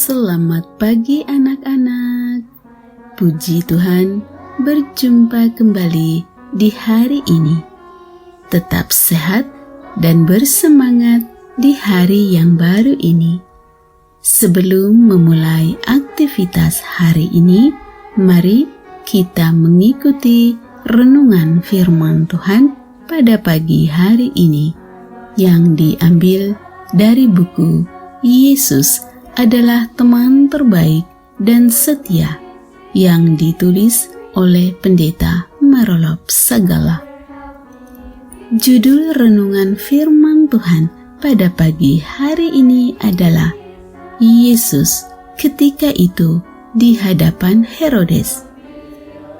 Selamat pagi anak-anak. Puji Tuhan, berjumpa kembali di hari ini. Tetap sehat dan bersemangat di hari yang baru ini. Sebelum memulai aktivitas hari ini, mari kita mengikuti renungan firman Tuhan pada pagi hari ini yang diambil dari buku Yesus adalah teman terbaik dan setia yang ditulis oleh Pendeta Marolop Sagala. Judul renungan firman Tuhan pada pagi hari ini adalah Yesus ketika itu di hadapan Herodes.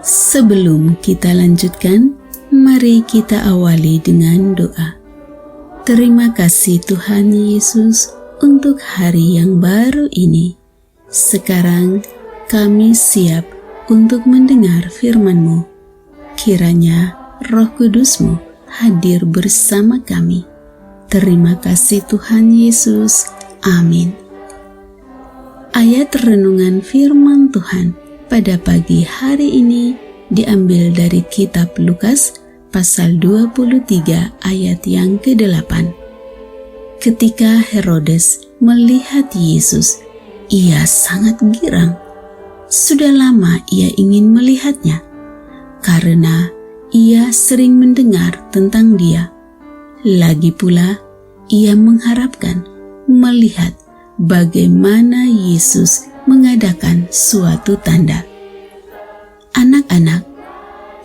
Sebelum kita lanjutkan, mari kita awali dengan doa. Terima kasih Tuhan Yesus untuk hari yang baru ini. Sekarang kami siap untuk mendengar firman-Mu. Kiranya Roh Kudus-Mu hadir bersama kami. Terima kasih Tuhan Yesus. Amin. Ayat renungan firman Tuhan pada pagi hari ini diambil dari kitab Lukas pasal 23 ayat yang ke-8. Ketika Herodes melihat Yesus, ia sangat girang. Sudah lama ia ingin melihatnya, karena ia sering mendengar tentang dia. Lagi pula, ia mengharapkan melihat bagaimana Yesus mengadakan suatu tanda. Anak-anak,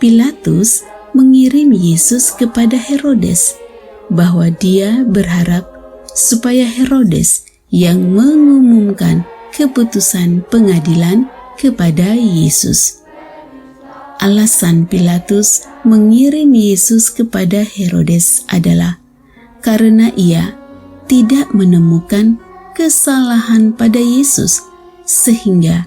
Pilatus mengirim Yesus kepada Herodes bahwa dia berharap supaya Herodes yang mengumumkan keputusan pengadilan kepada Yesus. Alasan Pilatus mengirim Yesus kepada Herodes adalah karena ia tidak menemukan kesalahan pada Yesus, sehingga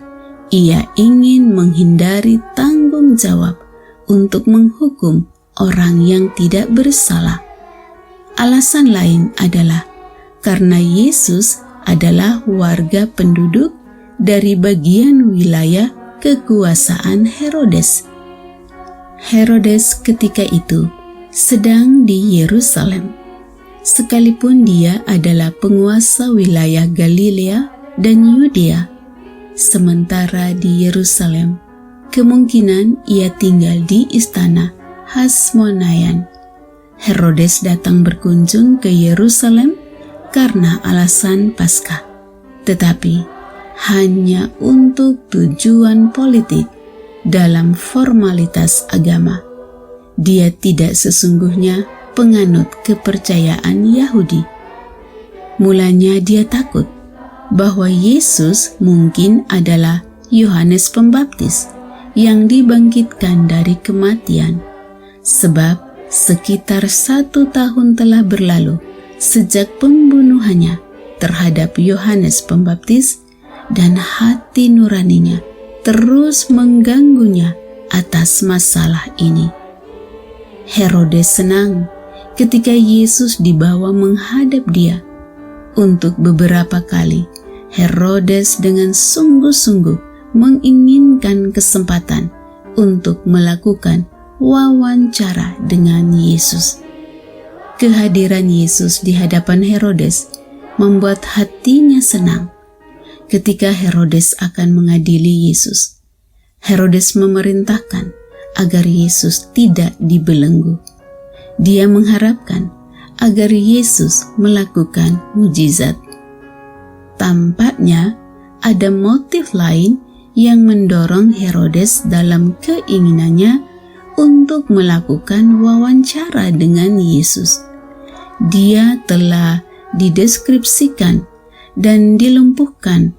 ia ingin menghindari tanggung jawab untuk menghukum orang yang tidak bersalah. Alasan lain adalah karena Yesus adalah warga penduduk dari bagian wilayah kekuasaan Herodes. Herodes ketika itu sedang di Yerusalem, sekalipun dia adalah penguasa wilayah Galilea dan Yudea. Sementara di Yerusalem, kemungkinan ia tinggal di istana Hasmonayan. Herodes datang berkunjung ke Yerusalem karena alasan Paskah, tetapi hanya untuk tujuan politik dalam formalitas agama. Dia tidak sesungguhnya penganut kepercayaan Yahudi. Mulanya dia takut bahwa Yesus mungkin adalah Yohanes Pembaptis yang dibangkitkan dari kematian, sebab sekitar 1 tahun telah berlalu sejak pembunuhannya terhadap Yohanes Pembaptis, dan hati nuraninya terus mengganggunya atas masalah ini. Herodes senang ketika Yesus dibawa menghadap dia. Untuk beberapa kali, Herodes dengan sungguh-sungguh menginginkan kesempatan untuk melakukan wawancara dengan Yesus. Kehadiran Yesus di hadapan Herodes membuat hatinya senang. Ketika Herodes akan mengadili Yesus, Herodes memerintahkan agar Yesus tidak dibelenggu. Dia mengharapkan agar Yesus melakukan mujizat. Tampaknya ada motif lain yang mendorong Herodes dalam keinginannya untuk melakukan wawancara dengan Yesus. Dia telah dideskripsikan dan dilumpuhkan,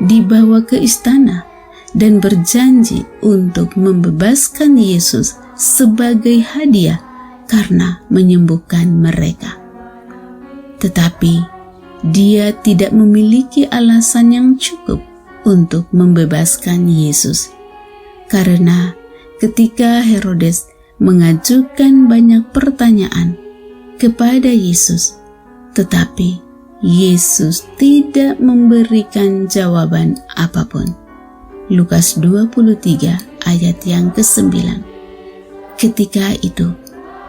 dibawa ke istana, dan berjanji untuk membebaskan Yesus sebagai hadiah karena menyembuhkan mereka. Tetapi dia tidak memiliki alasan yang cukup untuk membebaskan Yesus, karena ketika Herodes mengajukan banyak pertanyaan kepada Yesus, tetapi Yesus tidak memberikan jawaban apapun. Lukas 23 ayat yang ke-9. Ketika itu,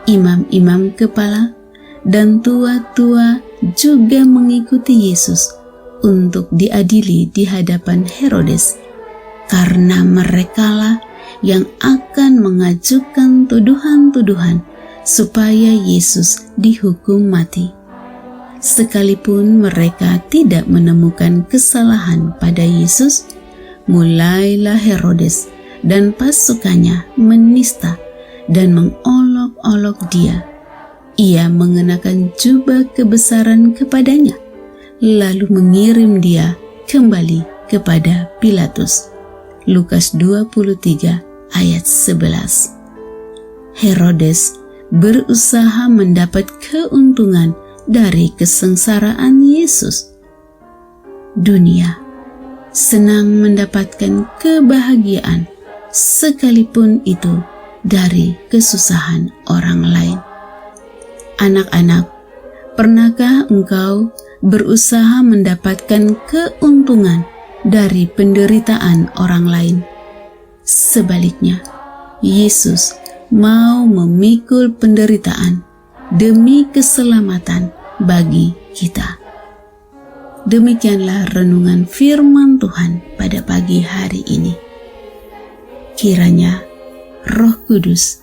imam-imam kepala dan tua-tua juga mengikuti Yesus untuk diadili di hadapan Herodes, karena merekalah yang akan mengajukan tuduhan-tuduhan supaya Yesus dihukum mati. Sekalipun mereka tidak menemukan kesalahan pada Yesus, mulailah Herodes dan pasukannya menista dan mengolok-olok dia. Ia mengenakan jubah kebesaran kepadanya, lalu mengirim dia kembali kepada Pilatus. Lukas 23 ayat 11. Herodes berusaha mendapat keuntungan dari kesengsaraan Yesus. Dunia senang mendapatkan kebahagiaan, sekalipun itu dari kesusahan orang lain. Anak-anak, pernahkah engkau berusaha mendapatkan keuntungan dari penderitaan orang lain? Sebaliknya, Yesus mau memikul penderitaan demi keselamatan bagi kita. Demikianlah renungan firman Tuhan pada pagi hari ini. Kiranya Roh Kudus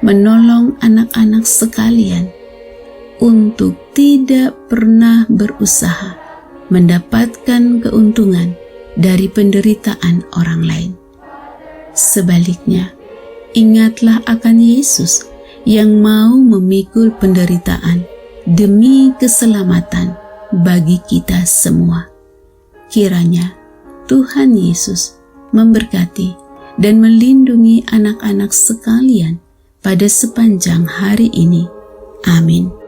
menolong anak-anak sekalian untuk tidak pernah berusaha mendapatkan keuntungan dari penderitaan orang lain. Sebaliknya, ingatlah akan Yesus yang mau memikul penderitaan demi keselamatan bagi kita semua. Kiranya Tuhan Yesus memberkati dan melindungi anak-anak sekalian pada sepanjang hari ini. Amin.